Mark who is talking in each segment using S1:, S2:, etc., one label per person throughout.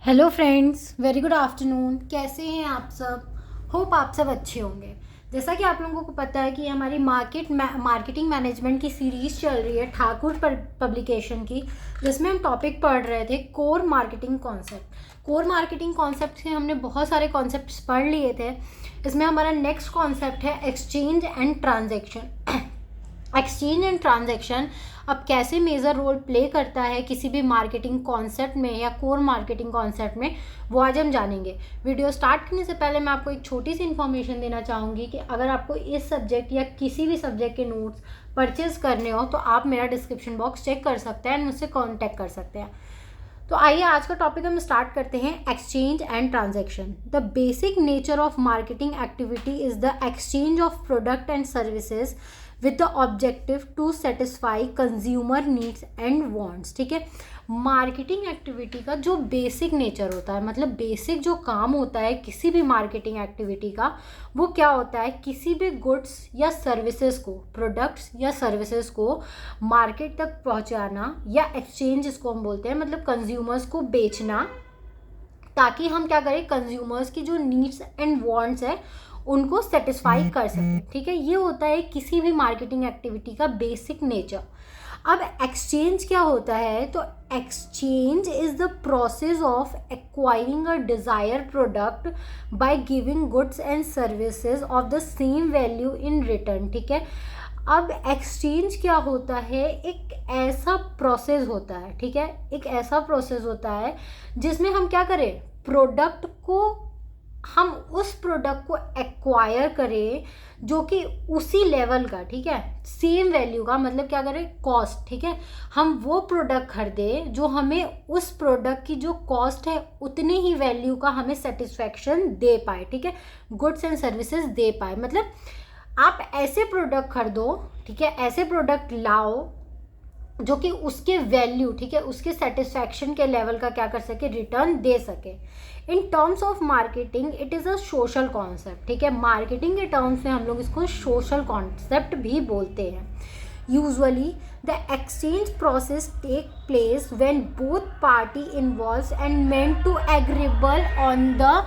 S1: Hello friends, very good afternoon. कैसे हैं आप सब? होप आप सब अच्छे होंगे। जैसा कि आप लोगों को पता है कि हमारी मार्केटिंग मैनेजमेंट की सीरीज़ चल रही है ठाकुर पब्लिकेशन की, जिसमें हम टॉपिक पढ़ रहे थे core marketing concept. Core marketing concept से हमने बहुत सारे कॉन्सेप्ट्स पढ़ लिए थे। इसमें हमारा नेक्स्ट कॉन्सेप्ट है exchange and transaction. Exchange and transaction अब कैसे मेजर रोल प्ले करता है किसी भी मार्केटिंग कॉन्सेप्ट में या कोर मार्केटिंग कॉन्सेप्ट में, वो आज हम जानेंगे। वीडियो स्टार्ट करने से पहले मैं आपको एक छोटी सी इन्फॉर्मेशन देना चाहूँगी कि अगर आपको इस सब्जेक्ट या किसी भी सब्जेक्ट के नोट्स परचेज करने हो तो आप मेरा डिस्क्रिप्शन बॉक्स चेक कर सकते हैं एंड मुझसे कॉन्टैक्ट कर सकते हैं। तो आइए आज का टॉपिक हम स्टार्ट करते हैं। Exchange and transaction. The basic nature of marketing activity is the exchange of product and services with the objective to satisfy consumer needs and wants. ठीक है, मार्केटिंग एक्टिविटी का जो बेसिक नेचर होता है, मतलब बेसिक जो काम होता है किसी भी मार्केटिंग एक्टिविटी का, वो क्या होता है? किसी भी गुड्स या सर्विसेज को, प्रोडक्ट्स या सर्विसेज को मार्केट तक पहुंचाना, या एक्सचेंज इसको हम बोलते हैं, मतलब कंज्यूमर्स को बेचना, ताकि हम क्या करें, कंज्यूमर्स की जो नीड्स एंड वांट्स है उनको सेटिस्फाई कर सकें। ठीक है, ये होता है किसी भी मार्केटिंग एक्टिविटी का बेसिक नेचर। अब एक्सचेंज क्या होता है? तो exchange is the process of acquiring a desire product by giving goods and services of the same value in return. ठीक है, अब एक्सचेंज क्या होता है? एक ऐसा प्रोसेस होता है, ठीक है, एक ऐसा प्रोसेस होता है जिसमें हम क्या करें, प्रोडक्ट को, हम उस प्रोडक्ट को एक्वायर करें जो कि उसी लेवल का, ठीक है, सेम वैल्यू का, मतलब क्या करें, कॉस्ट। ठीक है, हम वो प्रोडक्ट खरीदें जो हमें उस प्रोडक्ट की जो कॉस्ट है उतने ही वैल्यू का हमें सेटिस्फैक्शन दे पाए। ठीक है, गुड्स एंड सर्विसेज दे पाए। मतलब आप ऐसे प्रोडक्ट खरीदो, ठीक है, ऐसे प्रोडक्ट लाओ जो कि उसके वैल्यू, ठीक है, उसके सेटिस्फैक्शन के लेवल का क्या कर सके, रिटर्न दे सके। In terms of marketing it is a social concept. ठीक है, मार्केटिंग के टर्म्स में हम लोग इसको सोशल कॉन्सेप्ट भी बोलते हैं। Usually the exchange process take place when both party involves and meant to agreeable on the,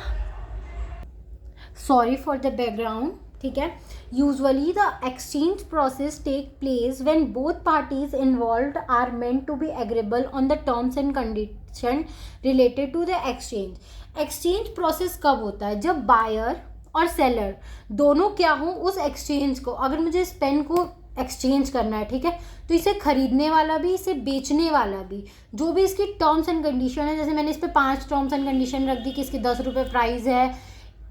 S1: sorry for the background. ठीक है, usually the exchange process take place when both parties involved are meant to be agreeable on the terms and condition related to the exchange. Exchange process कब होता है? जब buyer और seller दोनों क्या हो उस एक्सचेंज को, अगर मुझे इस पेन को एक्सचेंज करना है, ठीक है, तो इसे खरीदने वाला भी, इसे बेचने वाला भी, जो भी इसकी टर्म्स एंड कंडीशन है, जैसे मैंने इस पर 5 टर्म्स एंड कंडीशन रख दी कि इसकी 10 रुपये प्राइस है,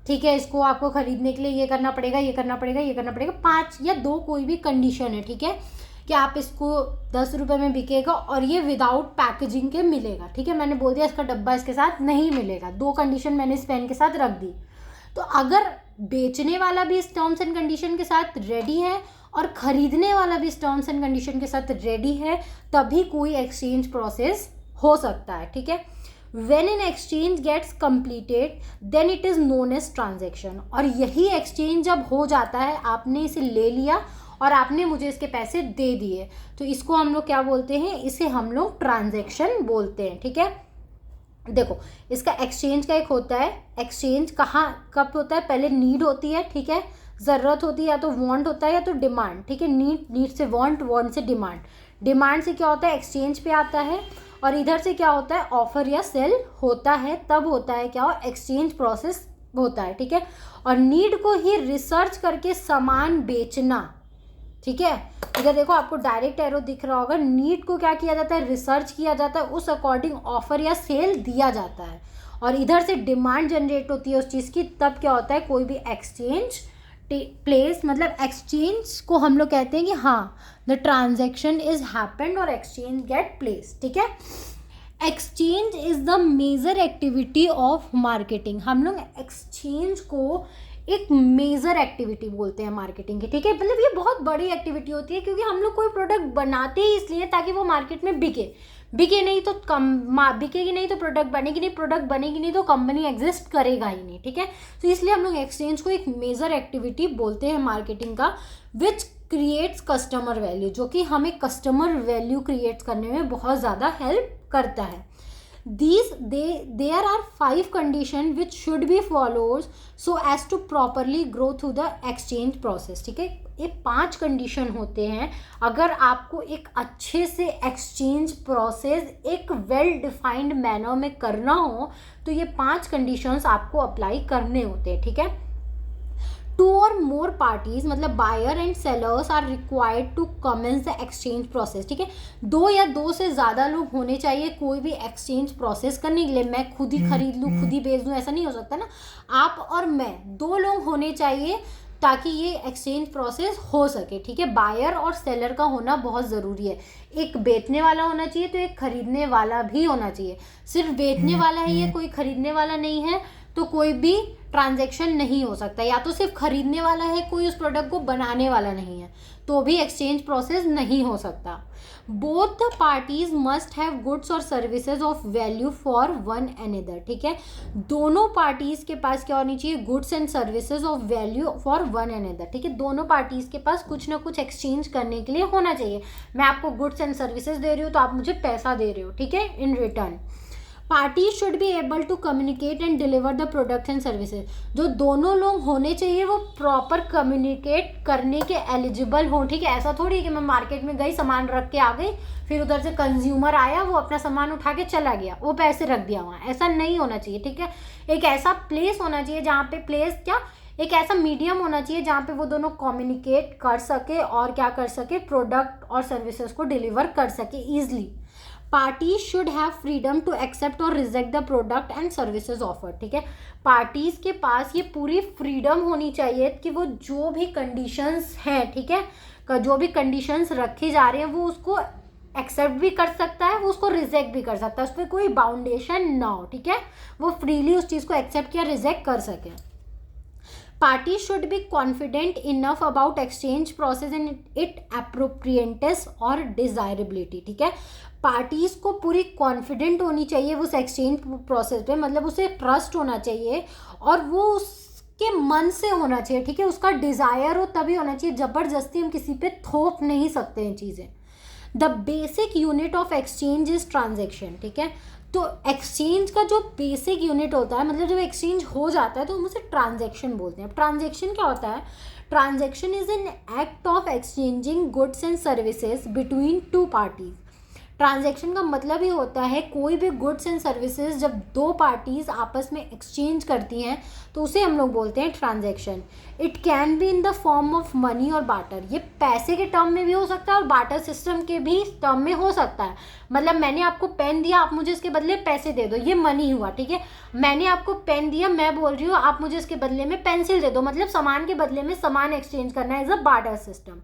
S1: ठीक है, इसको आपको खरीदने के लिए ये करना पड़ेगा, ये करना पड़ेगा, ये करना पड़ेगा, 5 या 2 कोई भी कंडीशन है, ठीक है, कि आप इसको 10 रुपये में बिकेगा और ये विदाउट पैकेजिंग के मिलेगा। ठीक है, मैंने बोल दिया इसका डब्बा इसके साथ नहीं मिलेगा, 2 कंडीशन मैंने इस पेन के साथ रख दी। तो अगर बेचने वाला भी इस टर्म्स एंड कंडीशन के साथ रेडी है और खरीदने वाला भी इस टर्म्स एंड कंडीशन के साथ रेडी है, तभी कोई एक्सचेंज प्रोसेस हो सकता है। ठीक है, when an exchange gets completed then it is known as transaction। और यही एक्सचेंज जब हो जाता है, आपने इसे ले लिया और आपने मुझे इसके पैसे दे दिए, तो इसको हम लोग क्या बोलते हैं? इसे हम लोग ट्रांजैक्शन बोलते हैं। ठीक है, देखो इसका एक्सचेंज का एक होता है, एक्सचेंज कहाँ कब होता है? पहले नीड होती है, ठीक है, ज़रूरत होती है, या तो वांट होता है या तो डिमांड। ठीक है, नीड से want, want say demand, demand से क्या होता है? एक्सचेंज पे आता है, और इधर से क्या होता है? ऑफर या सेल होता है, तब होता है क्या हो? एक्सचेंज प्रोसेस होता है। ठीक है, और नीड को ही रिसर्च करके सामान बेचना। ठीक है, इधर देखो आपको डायरेक्ट एरो दिख रहा होगा, नीड को क्या किया जाता है? रिसर्च किया जाता है, उस अकॉर्डिंग ऑफर या सेल दिया जाता है, और इधर से डिमांड जनरेट होती है उस चीज़ की, तब क्या होता है? कोई भी एक्सचेंज प्लेस, मतलब एक्सचेंज को हम लोग कहते हैं कि हाँ, द ट्रांजेक्शन इज हैपेंड और एक्सचेंज गेट प्लेस। ठीक है, exchange is the major activity of marketing. हम लोग एक्सचेंज को एक मेजर एक्टिविटी बोलते हैं मार्केटिंग की। ठीक है, मतलब ये बहुत बड़ी एक्टिविटी होती है, क्योंकि हम लोग कोई प्रोडक्ट बनाते ही इसलिए ताकि वो मार्केट में बिके, बिके नहीं तो बिकेगी नहीं तो प्रोडक्ट बनेगी नहीं, प्रोडक्ट बनेगी नहीं तो कंपनी एग्जिस्ट करेगा ही नहीं। ठीक है, तो इसलिए हम लोग एक्सचेंज को एक मेजर एक्टिविटी बोलते हैं मार्केटिंग का, विच क्रिएट्स कस्टमर वैल्यू, जो कि हमें कस्टमर वैल्यू क्रिएट करने में बहुत ज़्यादा हेल्प करता है। There are 5 condition which should be followed so as to properly grow through the exchange process, ठीक है। ये 5 कंडीशन होते हैं अगर आपको एक अच्छे से एक्सचेंज प्रोसेस एक वेल डिफाइंड मैनर में करना हो तो ये 5 कंडीशंस आपको अप्लाई करने होते हैं, ठीक है। 2 or more parties मतलब buyer and sellers are required to commence the exchange process, ठीक है। 2 या 2 से ज़्यादा लोग होने चाहिए कोई भी एक्सचेंज प्रोसेस करने के लिए। मैं खुद ही खरीद लूँ, खुद ही बेच दूँ, ऐसा नहीं हो सकता ना। आप और मैं 2 लोग होने चाहिए ताकि ये एक्सचेंज प्रोसेस हो सके, ठीक है। बायर और सेलर का होना बहुत ज़रूरी है। एक बेचने वाला होना चाहिए तो एक खरीदने वाला भी होना चाहिए। सिर्फ बेचने वाला है ये, कोई खरीदने वाला नहीं है तो कोई भी ट्रांजैक्शन नहीं हो सकता। या तो सिर्फ खरीदने वाला है, कोई उस प्रोडक्ट को बनाने वाला नहीं है, तो भी एक्सचेंज प्रोसेस नहीं हो सकता। Both the parties must have goods और services of value for one another, ठीक है। दोनों पार्टीज के पास क्या होनी चाहिए? Goods and services of value for one another, ठीक है। दोनों पार्टीज के पास कुछ ना कुछ एक्सचेंज करने के लिए होना चाहिए। मैं आपको गुड्स एंड सर्विसेज दे रही हूँ तो आप मुझे पैसा दे रहे हो, ठीक है, in return. Parties should be able to communicate and deliver the products and services. जो दोनों लोग होने चाहिए वो प्रॉपर कम्युनिकेट करने के एलिजिबल हों, ठीक है। ऐसा थोड़ी है कि मैं मार्केट में गई, सामान रख के आ गई, फिर उधर से कंज्यूमर आया, वो अपना सामान उठा के चला गया, वो पैसे रख दिया वहाँ। ऐसा नहीं होना चाहिए, ठीक है। एक ऐसा प्लेस होना चाहिए जहाँ पे एक ऐसा मीडियम होना चाहिए जहाँ पे वो दोनों कम्युनिकेट कर सके और क्या कर सके, प्रोडक्ट और सर्विसेज को डिलीवर कर सके easily. Parties should have freedom to accept और reject the product and services offer, ठीक है। पार्टीज के पास ये पूरी फ्रीडम होनी चाहिए कि वो जो भी कंडीशंस हैं, ठीक है, जो भी कंडीशंस रखे जा रहे हैं वो उसको एक्सेप्ट भी कर सकता है, वो उसको रिजेक्ट भी कर सकता है, उस पर कोई बाउंडेशन ना हो, ठीक है। वो फ्रीली उस चीज़ को एक्सेप्ट या रिजेक्ट कर सके। Party should be confident enough about exchange process and it appropriateness और डिजायरेबिलिटी, ठीक है। पार्टीज को पूरी कॉन्फिडेंट होनी चाहिए उस एक्सचेंज प्रोसेस पे, मतलब उसे ट्रस्ट होना चाहिए और वो उसके मन से होना चाहिए, ठीक है। उसका डिज़ायर हो तभी होना चाहिए, ज़बरदस्ती हम किसी पे थोप नहीं सकते हैं चीज़ें। The basic unit of exchange is transaction, ठीक है। तो एक्सचेंज का जो बेसिक यूनिट होता है, मतलब जब एक्सचेंज हो जाता है तो हम उसे ट्रांजेक्शन बोलते हैं। ट्रांजेक्शन क्या होता है? Transaction is an act of exchanging goods and services between 2 parties. Transaction का मतलब ही होता है कोई भी गुड्स एंड सर्विसेज जब 2 पार्टीज आपस में एक्सचेंज करती हैं तो उसे हम लोग बोलते हैं transaction. It can be in the form of money और बार्टर। ये पैसे के टर्म में भी हो सकता है और बार्टर सिस्टम के भी टर्म में हो सकता है। मतलब मैंने आपको पेन दिया, आप मुझे इसके बदले पैसे दे दो, ये मनी हुआ, ठीक है। मैंने आपको पेन दिया, मैं बोल रही हूँ आप मुझे इसके बदले में पेंसिल दे दो, मतलब सामान के बदले में सामान एक्सचेंज करना is a barter system.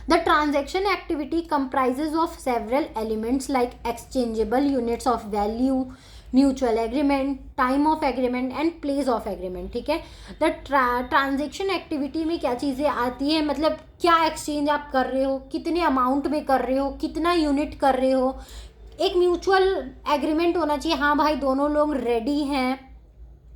S1: The transaction activity comprises of several elements like exchangeable units of value, mutual agreement, time of agreement and place of agreement, ठीक है। The transaction activity में क्या चीज़ें आती है, मतलब क्या एक्सचेंज आप कर रहे हो, कितने अमाउंट में कर रहे हो, कितना यूनिट कर रहे हो। एक म्यूचुअल एग्रीमेंट होना चाहिए, हाँ भाई दोनों लोग रेडी हैं,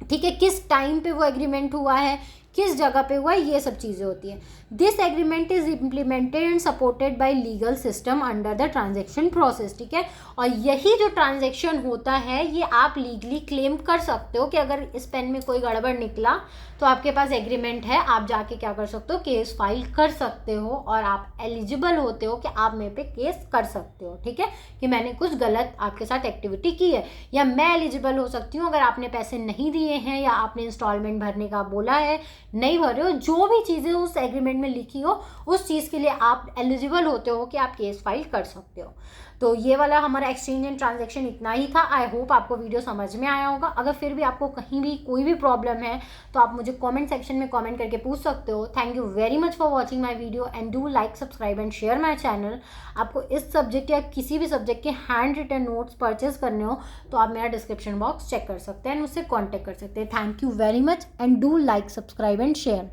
S1: ठीक है। किस टाइम पे वो एग्रीमेंट हुआ है, किस जगह पे हुआ है, ये सब चीज़ें होती है। This agreement is implemented and supported by legal system under the transaction process, ठीक है। और यही जो ट्रांजैक्शन होता है ये आप लीगली क्लेम कर सकते हो कि अगर इस पेन में कोई गड़बड़ निकला तो आपके पास एग्रीमेंट है, आप जाके क्या कर सकते हो, केस फाइल कर सकते हो और आप एलिजिबल होते हो कि आप मेरे पे केस कर सकते हो, ठीक है, कि मैंने कुछ गलत आपके साथ एक्टिविटी की है। या मैं एलिजिबल हो सकती हूँ अगर आपने पैसे नहीं दिए हैं या आपने इंस्टॉलमेंट भरने का बोला है, नहीं भर रहे हो, जो भी चीज़ें उस एग्रीमेंट में लिखी हो उस चीज़ के लिए आप एलिजिबल होते हो कि आप केस फाइल कर सकते हो। तो ये वाला हमारा एक्सचेंज एंड ट्रांजैक्शन इतना ही था। आई होप आपको वीडियो समझ में आया होगा। अगर फिर भी आपको कहीं भी कोई भी प्रॉब्लम है तो आप मुझे कमेंट सेक्शन में कमेंट करके पूछ सकते हो। Thank you very much for watching my video and do like, subscribe and share my channel. आपको इस सब्जेक्ट या किसी भी सब्जेक्ट के हैंड रिटन नोट्स परचेज करने हो तो आप मेरा डिस्क्रिप्शन बॉक्स चेक कर सकते हैं एंड मुझसे कॉन्टैक्ट कर सकते हैं। Thank you very much and do like, subscribe and share.